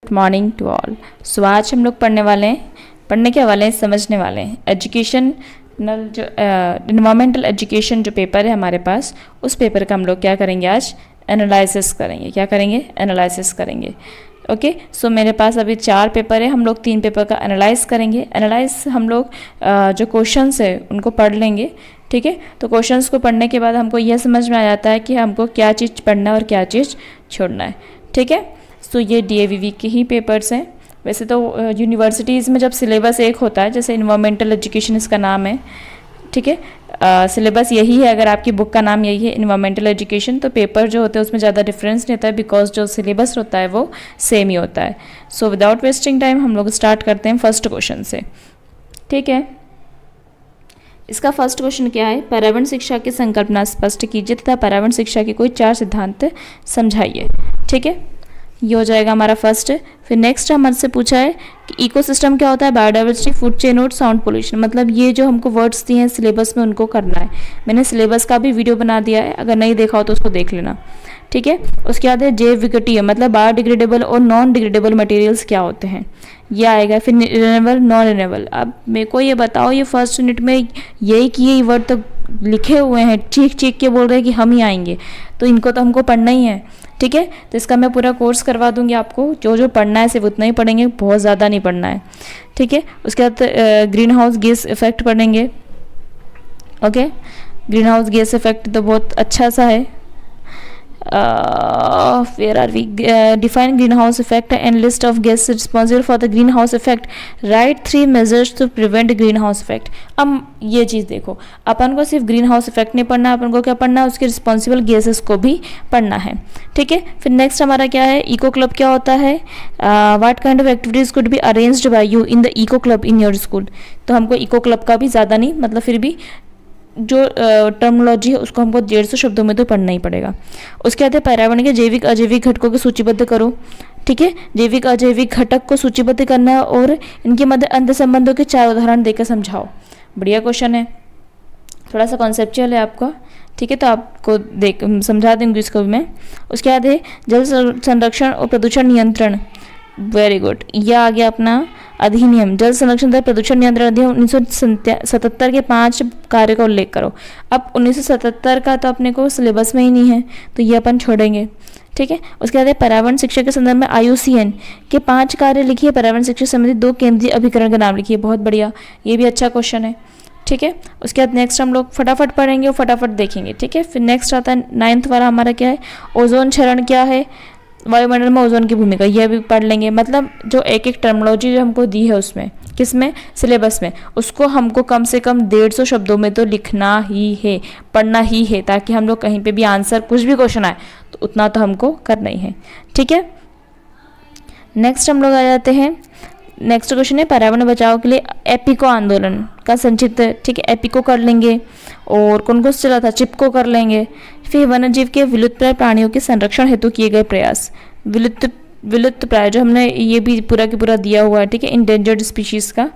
Good morning to all. So आज हम लोग पढ़ने के वाले हैं, समझने वाले हैं एजुकेशनल जो इन्वायरमेंटल एजुकेशन जो पेपर है हमारे पास, उस पेपर का हम लोग क्या करेंगे आज, एनालिसिस करेंगे। क्या करेंगे? एनालिसिस करेंगे। ओके, सो मेरे पास अभी 4 पेपर है, हम लोग 3 पेपर का एनालाइज करेंगे। एनालाइज हम लोग जो क्वेश्चंस है उनको पढ़ लेंगे। ठीक है, तो क्वेश्चंस को पढ़ने के बाद हमको यह समझ में आ जाता है कि हमको क्या चीज़ पढ़ना है और क्या चीज़ छोड़ना है। ठीक है, सो ये DAVV के ही पेपर्स हैं। वैसे तो यूनिवर्सिटीज़ में जब सिलेबस एक होता है, जैसे इन्वायरमेंटल एजुकेशन इसका नाम है, ठीक है, सिलेबस यही है। अगर आपकी बुक का नाम यही है इन्वायरमेंटल एजुकेशन, तो पेपर जो होते हैं उसमें ज़्यादा डिफरेंस नहीं होता है, बिकॉज जो सिलेबस होता है वो सेम ही होता है। सो विदाउट वेस्टिंग टाइम हम लोग स्टार्ट करते हैं फर्स्ट क्वेश्चन से। ठीक है, इसका फर्स्ट क्वेश्चन क्या है? पर्यावरण शिक्षा की संकल्पना स्पष्ट कीजिए तथा पर्यावरण शिक्षा के कोई 4 सिद्धांत समझाइए। ठीक है, ये हो जाएगा हमारा फर्स्ट। फिर नेक्स्ट हमसे पूछा है कि इकोसिस्टम क्या होता है? बायोडाइवर्सिटी, फूड चेन और साउंड पोल्यूशन। मतलब ये जो हमको वर्ड्स दिए हैं सिलेबस में उनको करना है। मैंने सिलेबस का भी वीडियो बना दिया है, अगर नहीं देखा हो तो उसको देख लेना। ठीक है, उसके बाद है जैव विघटनीय, मतलब बायोडिग्रेडेबल और नॉन डिग्रेडेबल मटेरियल्स क्या होते हैं, ये आएगा। फिर रिन्यूएबल, नॉन रिन्यूएबल। अब मेरे को ये बताओ, ये फर्स्ट यूनिट में यही कि ये वर्ड तो लिखे हुए हैं, चीख चीख के बोल रहे हैं कि हम ही आएंगे, तो इनको तो हमको पढ़ना ही है। ठीक है, तो इसका मैं पूरा कोर्स करवा दूंगी आपको। जो जो पढ़ना है सिर्फ उतना ही पढ़ेंगे, बहुत ज़्यादा नहीं पढ़ना है। ठीक है, उसके बाद ग्रीन हाउस गैस इफेक्ट पढ़ेंगे। Okay, green house gas effect तो बहुत अच्छा सा है। where are we? Define greenhouse effect and list of gases responsible for the greenhouse effect. Write 3 measures to prevent greenhouse effect. अब ये चीज़ देखो, अपन को सिर्फ ग्रीन हाउस इफेक्ट नहीं पढ़ना, अपन को क्या पढ़ना है, उसके रिस्पॉन्सिबल गैसेस को भी पढ़ना है। ठीक है, फिर नेक्स्ट हमारा क्या है? इको क्लब क्या होता है? What kind of activities could be arranged by you in the eco club in your school. तो हमको इको क्लब का भी ज़्यादा नहीं, मतलब फिर भी जो टर्मोलॉजी है उसको हमको 150 शब्दों में तो पढ़ना ही पड़ेगा। उसके बाद पर्यावरण के जैविक अजैविक घटकों को सूचीबद्ध करो। ठीक है, जैविक अजैविक घटक को सूचीबद्ध करना है और इनके मध्य अंतर संबंधों के 4 उदाहरण देकर समझाओ। बढ़िया क्वेश्चन है, थोड़ा सा कॉन्सेप्चुअल है आपका। ठीक है, तो आपको समझा दूंगी इसको भी मैं। उसके बाद है जल संरक्षण और प्रदूषण नियंत्रण। वेरी गुड, यह आ गया अपना अधिनियम, जल संरक्षण तथा प्रदूषण नियंत्रण अधिनियम 1977 के 5 कार्य का उल्लेख करो। अब 1977 का तो अपने को सिलेबस में ही नहीं है, तो ये अपन छोड़ेंगे। ठीक है, उसके बाद पर्यावरण शिक्षा के संदर्भ में IUCN के 5 कार्य लिखिए। पर्यावरण शिक्षा संबंधित 2 केंद्रीय अभिकरण का नाम लिखिए। बहुत बढ़िया, ये भी अच्छा क्वेश्चन है। ठीक है, उसके बाद नेक्स्ट हम लोग फटाफट पढ़ेंगे और फटाफट देखेंगे। ठीक है, फिर नेक्स्ट आता है 9th वाला हमारा क्या है? ओजोन क्षरण क्या है, वायुमंडल में ओजोन की भूमिका, यह भी पढ़ लेंगे। मतलब जो एक एक टर्मिनोलॉजी जो हमको दी है उसमें, किसमें, सिलेबस में, उसको हमको कम से कम 150 शब्दों में तो लिखना ही है, पढ़ना ही है, ताकि हम लोग कहीं पे भी आंसर कुछ भी क्वेश्चन आए तो उतना तो हमको करना ही है। ठीक है, नेक्स्ट हम लोग आ जाते हैं। नेक्स्ट क्वेश्चन है पर्यावरण बचाव के लिए एपिको आंदोलन का संक्षिप्त। ठीक है, एपिको कर लेंगे और कौन कौन चला था, चिपको कर लेंगे। फिर वन्यजीव के विलुप्तप्राय प्राणियों के संरक्षण हेतु किए गए प्रयास, विलुप्त प्राय जो हमने ये भी पूरा की पूरा दिया हुआ है। ठीक है, इंडेंजर्ड स्पीशीज़ का।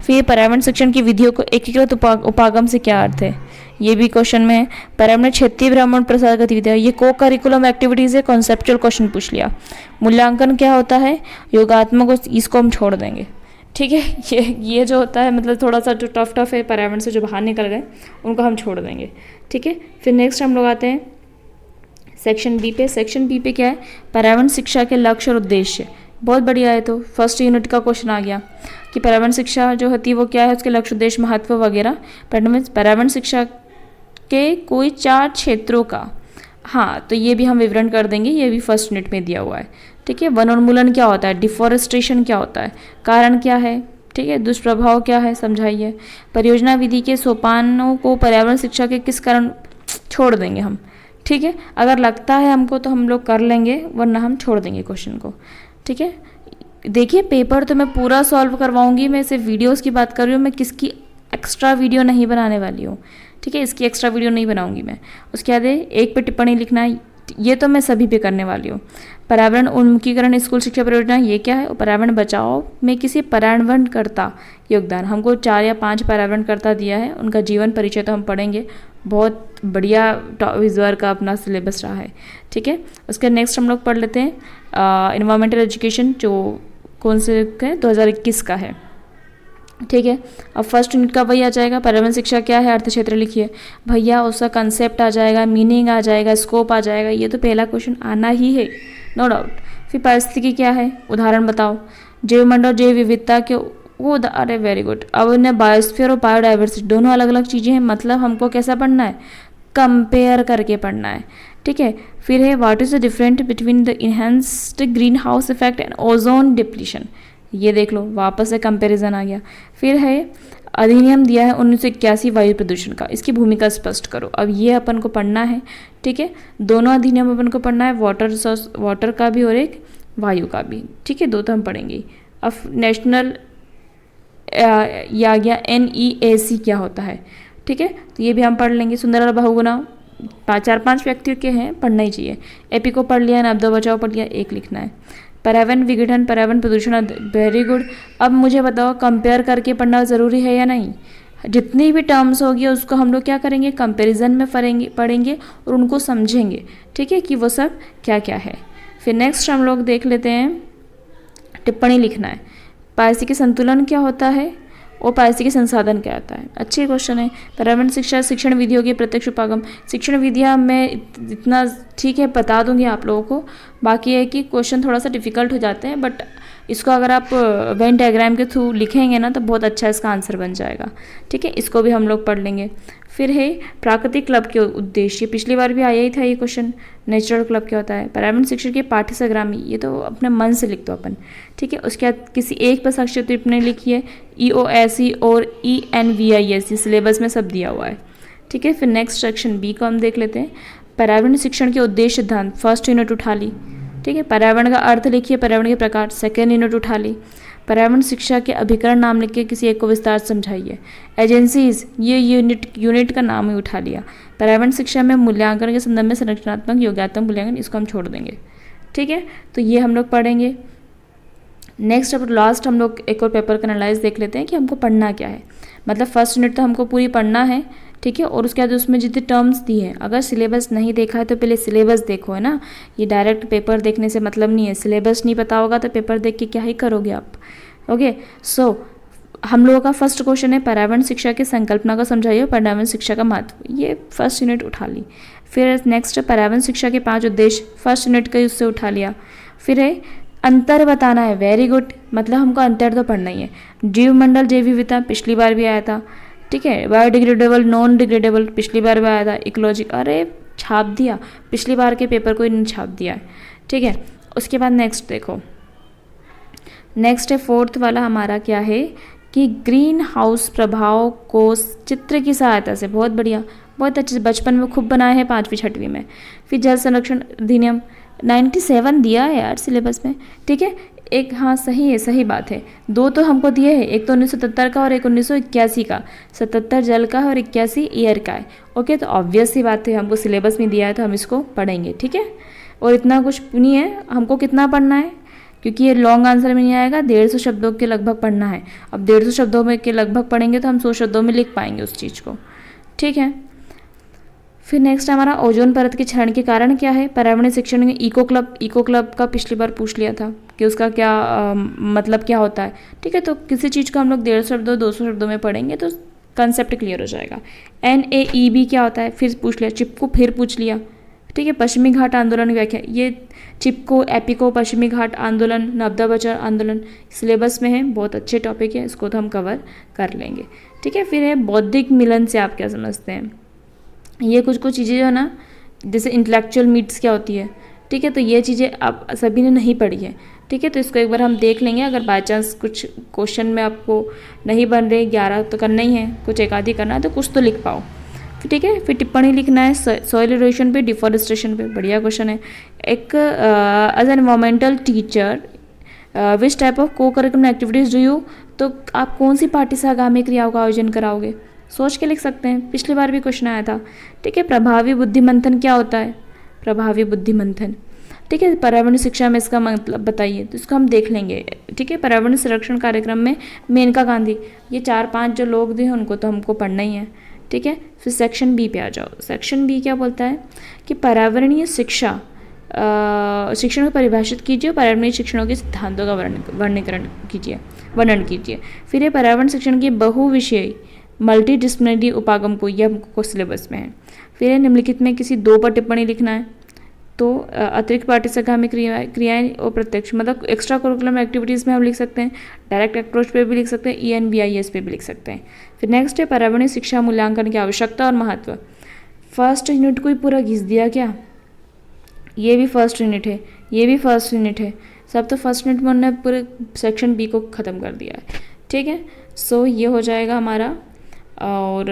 फिर पर्यावरण शिक्षण की विधियों को एकीकृत उपागम से क्या अर्थ है, ये भी क्वेश्चन में है। पर्यावरण क्षेत्रीय भ्रमण प्रसार गतिविधियाँ, ये को करिकुलम एक्टिविटीज़ है, कॉन्सेप्चुअल क्वेश्चन पूछ लिया। मूल्यांकन क्या होता है, योगात्मक, इसको हम छोड़ देंगे। ठीक है, ये जो होता है मतलब थोड़ा सा जो टफ है, पर्यावरण से जो बाहर निकल गए उनको हम छोड़ देंगे। ठीक है, फिर नेक्स्ट हम लोग आते हैं सेक्शन बी पे। सेक्शन बी पे क्या है? पर्यावरण शिक्षा के लक्ष्य और उद्देश्य। बहुत बढ़िया है, तो फर्स्ट यूनिट का क्वेश्चन आ गया कि पर्यावरण शिक्षा जो होती है वो क्या है, उसके लक्ष्य, उद्देश्य, महत्व वगैरह। पर्यावरण शिक्षा के कोई 4 क्षेत्रों का, हाँ, तो ये भी हम विवरण कर देंगे, ये भी फर्स्ट यूनिट में दिया हुआ है। ठीक है, वनोन्मूलन क्या होता है, डिफॉरेस्टेशन क्या होता है, कारण क्या है, ठीक है, दुष्प्रभाव क्या है, समझाइए। परियोजना विधि के सोपानों को पर्यावरण शिक्षा के किस कारण छोड़ देंगे हम। ठीक है, अगर लगता है हमको तो हम लोग कर लेंगे, वरना हम छोड़ देंगे क्वेश्चन को। ठीक है, देखिए पेपर तो मैं पूरा सॉल्व करवाऊंगी, मैं सिर्फ वीडियोस की बात कर रही हूँ, मैं किसकी एक्स्ट्रा वीडियो नहीं बनाने वाली हूँ। ठीक है, इसकी एक्स्ट्रा वीडियो नहीं बनाऊंगी मैं। उसके बाद 1 पे टिप्पणी लिखना, ये तो मैं सभी पे करने वाली हूँ। पर्यावरण उन्मुखीकरण स्कूल शिक्षा परियोजना, ये क्या है? पर्यावरण बचाओ में किसी पर्यावरणकर्ता योगदान, हमको 4 या 5 पर्यावरणकर्ता दिया है, उनका जीवन परिचय तो हम पढ़ेंगे, बहुत बढ़िया इस बार का अपना सिलेबस रहा है। ठीक है, उसके नेक्स्ट हम लोग पढ़ लेते हैं इन्वायरमेंटल एजुकेशन, जो कौन से का 2021 का है। ठीक है, अब फर्स्ट यूनिट का वही आ जाएगा, पर्यावरण शिक्षा क्या है, अर्थ क्षेत्र लिखिए भैया, उसका कंसेप्ट आ जाएगा, मीनिंग आ जाएगा, स्कोप आ जाएगा, ये तो पहला क्वेश्चन आना ही है, नो डाउट। फिर पारिस्थितिकी क्या है, उदाहरण बताओ, जैव मंडल जैव विविधता के वो अरे वेरी गुड। अब इन्हें बायोस्फीयर और बायोडाइवर्सिटी दोनों अलग अलग चीज़ें हैं, मतलब हमको कैसा पढ़ना है, कंपेयर करके पढ़ना है। ठीक है, फिर है what is the difference between the enhanced green house effect and ozone depletion, ये देख लो, वापस से कंपैरिजन आ गया। फिर है अधिनियम दिया है 1981 वायु प्रदूषण का, इसकी भूमिका स्पष्ट करो। अब ये अपन को पढ़ना है। ठीक है, दोनों अधिनियम अपन को पढ़ना है, वाटर का भी और एक वायु का भी। ठीक है, दो तो हम पढ़ेंगे। अब नेशनल या गया NEAC क्या होता है। ठीक है, तो ये भी हम पढ़ लेंगे। सुंदर बहुगुणा 4-5 व्यक्तियों के हैं, पढ़ना ही चाहिए। एपी को पढ़ लिया, नब्दो बचाओ पढ़ लिया, एक लिखना है। पर्यावरण विघटन, पर्यावरण प्रदूषण, वेरी गुड। अब मुझे बताओ, कंपेयर करके पढ़ना ज़रूरी है या नहीं। जितनी भी टर्म्स होगी उसको हम लोग क्या करेंगे, कंपैरिजन में पढ़ेंगे और उनको समझेंगे। ठीक है, कि वो सब क्या क्या है। फिर नेक्स्ट हम लोग देख लेते हैं, टिप्पणी लिखना है। पारिस्थितिक संतुलन क्या होता है और पारिस्थितिक संसाधन क्या होता है, अच्छे क्वेश्चन है। पर्यावरण शिक्षा, शिक्षण विधियों के प्रत्यक्ष उपागम, शिक्षण विधियाँ मैं इतना ठीक है बता दूंगी आप लोगों को, बाकी है कि क्वेश्चन थोड़ा सा डिफिकल्ट हो जाते हैं, बट इसको अगर आप वेन डायग्राम के थ्रू लिखेंगे ना तो बहुत अच्छा इसका आंसर बन जाएगा। ठीक है, इसको भी हम लोग पढ़ लेंगे। फिर है प्राकृतिक क्लब के उद्देश्य, पिछली बार भी आया ही था ये क्वेश्चन, नेचुरल क्लब क्या होता है। पर्यावरण शिक्षण के पाठ्य संग्रामी, ये तो अपने मन से लिख दो अपन। ठीक है, उसके बाद किसी एक पर साक्ष्य टिप्पणी लिखिए, EOSE और ENVIS, सिलेबस में सब दिया हुआ है। ठीक है, फिर नेक्स्ट सेक्शन बी को हम देख लेते हैं, पर्यावरण शिक्षण के उद्देश्य सिद्धांत, फर्स्ट यूनिट उठा ली। ठीक है, पर्यावरण का अर्थ लिखिए, पर्यावरण के प्रकार, सेकेंड यूनिट उठा ली। पर्यावरण शिक्षा के अभिकरण नाम लिख के किसी एक को विस्तार से समझाइए। एजेंसीज, ये यूनिट का नाम ही उठा लिया। पर्यावरण शिक्षा में मूल्यांकन के संदर्भ में संरचनात्मक योग्यात्मक मूल्यांकन, इसको हम छोड़ देंगे। ठीक है, तो ये हम लोग पढ़ेंगे। नेक्स्ट अब लास्ट हम लोग एक और पेपर का एनालाइज देख लेते हैं कि हमको पढ़ना क्या है। मतलब फर्स्ट यूनिट तो हमको पूरी पढ़ना है। ठीक है, और उसके बाद उसमें जितने टर्म्स दी हैं, अगर सिलेबस नहीं देखा है तो पहले सिलेबस देखो, है ना। ये डायरेक्ट पेपर देखने से मतलब नहीं है, सिलेबस नहीं पता होगा तो पेपर देख के क्या ही करोगे आप। ओके, सो हम लोगों का फर्स्ट क्वेश्चन है, पर्यावरण शिक्षा की संकल्पना को समझाइए, पर्यावरण शिक्षा का महत्व, ये फर्स्ट यूनिट उठा ली। फिर नेक्स्ट पर्यावरण शिक्षा के 5 उद्देश्य, फर्स्ट यूनिट का उससे उठा लिया। फिर है अंतर बताना है, वेरी गुड, मतलब हमको अंतर तो पढ़ना ही है। जीव मंडल जैव विविधता पिछली बार भी आया था। ठीक है, बायोडिग्रेडेबल नॉन डिग्रेडेबल पिछली बार भी आया था। इकोलॉजी, अरे छाप दिया, पिछली बार के पेपर को इन्होंने छाप दिया है। ठीक है, उसके बाद नेक्स्ट देखो, नेक्स्ट है फोर्थ वाला हमारा क्या है कि ग्रीन हाउस प्रभाव को चित्र की सहायता से, बहुत बढ़िया, बहुत अच्छे से बचपन में खूब बनाए हैं 5वीं 6वीं में। फिर जल संरक्षण अधिनियम 97 दिया है यार सिलेबस में। ठीक है, एक हाँ सही है, सही बात है, 2 तो हमको दिए हैं, एक तो 1977 का और एक 1981 का। 77 जल का है और 81 ईयर का है। ओके, तो ऑब्वियस सी बात है, हमको सिलेबस में दिया है तो हम इसको पढ़ेंगे। ठीक है, और इतना कुछ नहीं है, हमको कितना पढ़ना है, क्योंकि ये लॉन्ग आंसर में नहीं आएगा, 150 शब्दों के लगभग पढ़ना है। अब 150 शब्दों में के लगभग पढ़ेंगे तो हम 100 शब्दों में लिख पाएंगे उस चीज़ को। ठीक है, फिर नेक्स्ट हमारा ओजोन परत के क्षरण के कारण क्या है। पर्यावरण शिक्षण में इको क्लब का पिछली बार पूछ लिया था कि उसका क्या मतलब क्या होता है। ठीक है, तो किसी चीज़ को हम लोग 150 शब्दों 200 शब्दों में पढ़ेंगे तो कंसेप्ट क्लियर हो जाएगा। NAEB क्या होता है, फिर पूछ लिया। चिपको फिर पूछ लिया। ठीक है, पश्चिमी घाट आंदोलन की व्याख्या, ये चिपको, एपिको, पश्चिमी घाट आंदोलन, नर्मदा बचाओ आंदोलन सिलेबस में है, बहुत अच्छे टॉपिक है, इसको तो हम कवर कर लेंगे। ठीक है, फिर है बौद्धिक मिलन से आप क्या समझते हैं। ये कुछ चीज़ें जो है ना, जैसे इंटेलेक्चुअल मीट्स क्या होती है। ठीक है, तो ये चीज़ें आप सभी ने नहीं पढ़ी है। ठीक है, तो इसको एक बार हम देख लेंगे, अगर बाई चांस कुछ क्वेश्चन में आपको नहीं बन रहे, 11 तो करना ही है, कुछ एक आधी करना है तो कुछ तो लिख पाओ। ठीक है, फिर टिप्पणी लिखना है सॉइल इरोशन पे, डिफॉरेस्टेशन पे, बढ़िया क्वेश्चन है। एक as an environmental teacher which type of co curriculum activities do you, तो आप कौन सी पार्टी से आगामी क्रियाओं का आयोजन कराओगे, सोच के लिख सकते हैं, पिछली बार भी क्वेश्चन आया था। ठीक है, प्रभावी बुद्धि मंथन क्या होता है, प्रभावी बुद्धि मंथन। ठीक है, पर्यावरण शिक्षा में इसका मतलब बताइए, तो इसको हम देख लेंगे। ठीक है, पर्यावरण संरक्षण कार्यक्रम में मेनका गांधी, ये 4-5 जो लोग हैं उनको तो हमको पढ़ना ही है। ठीक है। फिर सेक्शन बी पे आ जाओ। सेक्शन बी क्या बोलता है कि पर्यावरणीय शिक्षा शिक्षण को परिभाषित कीजिए, पर्यावरणीय शिक्षणों के सिद्धांतों का वर्णन कीजिए। फिर ये पर्यावरण शिक्षण के बहुविषयी मल्टीडिसिप्लिनरी उपागम को, यह हमको सिलेबस में है। फिर निम्नलिखित में किसी दो पर टिप्पणी लिखना है। तो अतिरिक्त पाठ्यक्रम क्रियाएं और प्रत्यक्ष मतलब एक्स्ट्रा करिकुलम एक्टिविटीज़ में हम लिख सकते हैं, डायरेक्ट अप्रोच पे भी लिख सकते हैं, ENVIS पे भी लिख सकते हैं। फिर नेक्स्ट है पर्यावरणीय शिक्षा मूल्यांकन की आवश्यकता और महत्व। फर्स्ट यूनिट को ही पूरा घिस दिया क्या? ये भी फर्स्ट यूनिट है, ये भी फर्स्ट यूनिट है, सब तो फर्स्ट यूनिट में उन्होंने पूरे सेक्शन बी को ख़त्म कर दिया है। ठीक है, सो ये हो जाएगा हमारा। और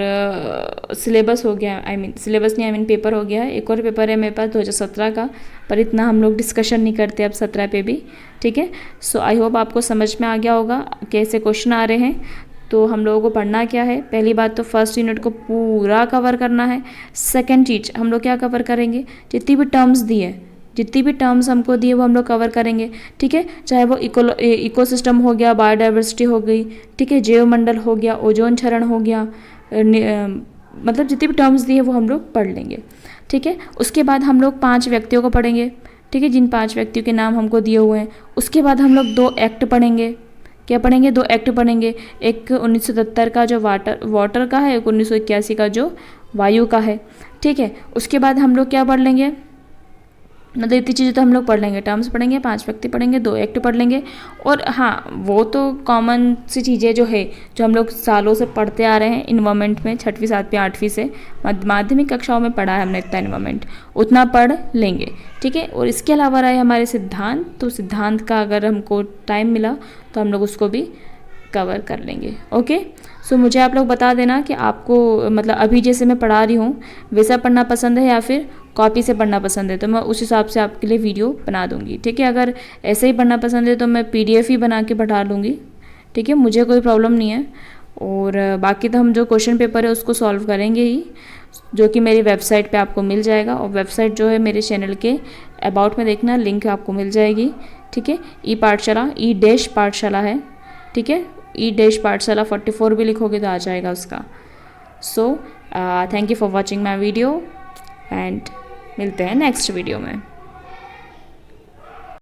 सिलेबस हो गया, सिलेबस नहीं पेपर हो गया है। एक और पेपर है मेरे पास 2017 का, पर इतना हम लोग डिस्कशन नहीं करते अब 17 पे भी। ठीक है, सो आई होप आपको समझ में आ गया होगा कैसे क्वेश्चन आ रहे हैं। तो हम लोगों को पढ़ना क्या है, पहली बात तो फर्स्ट यूनिट को पूरा कवर करना है। सेकेंड चीज हम लोग क्या कवर करेंगे, जितनी भी टर्म्स दी है, जितनी भी टर्म्स हमको दिए वो हम लोग कवर करेंगे। ठीक है, चाहे वो इकोसिस्टम हो गया, बायोडाइवर्सिटी हो गई, ठीक है, जैव मंडल हो गया, ओजोन क्षरण हो गया, मतलब जितनी भी टर्म्स दिए वो हम लोग पढ़ लेंगे। ठीक है, उसके बाद हम लोग 5 व्यक्तियों को पढ़ेंगे। ठीक है, जिन 5 व्यक्तियों के नाम हमको दिए हुए हैं। उसके बाद हम लोग 2 एक्ट पढ़ेंगे। क्या पढ़ेंगे? 2 एक्ट पढ़ेंगे। एक 1977 का जो वाटर का है, एक 1981 का जो वायु का है। ठीक है, उसके बाद हम लोग क्या पढ़ लेंगे, मतलब इतनी चीज़ें तो हम लोग पढ़ लेंगे, टर्म्स पढ़ेंगे, 5 व्यक्ति पढ़ेंगे, 2 एक्ट पढ़ लेंगे। और हाँ, वो तो कॉमन सी चीज़ें जो है, जो हम लोग सालों से पढ़ते आ रहे हैं इन्वायरमेंट में, 6वीं 7वीं 8वीं से माध्यमिक कक्षाओं में पढ़ा है हमने, इतना इन्वायरमेंट उतना पढ़ लेंगे। ठीक है, और इसके अलावा रहे हमारे सिद्धांत, तो सिद्धांत का अगर हमको टाइम मिला तो हम लोग उसको भी कवर कर लेंगे। ओके, सो मुझे आप लोग बता देना कि आपको मतलब अभी जैसे मैं पढ़ा रही हूँ वैसा पढ़ना पसंद है या फिर कॉपी से पढ़ना पसंद है, तो मैं उस हिसाब से आपके लिए वीडियो बना दूँगी। ठीक है, अगर ऐसे ही पढ़ना पसंद है तो मैं PDF ही बना के पढ़ा लूँगी। ठीक है, मुझे कोई प्रॉब्लम नहीं है। और बाकी तो हम जो क्वेश्चन पेपर है उसको सॉल्व करेंगे ही, जो कि मेरी वेबसाइट पे आपको मिल जाएगा। और वेबसाइट जो है मेरे चैनल के अबाउट में देखना, लिंक आपको मिल जाएगी। ठीक है, पाठशाला पाठशाला है। ठीक है, पाठशाला 44 भी लिखोगे तो आ जाएगा उसका। So thank you for watching my video and मिलते हैं नेक्स्ट वीडियो में।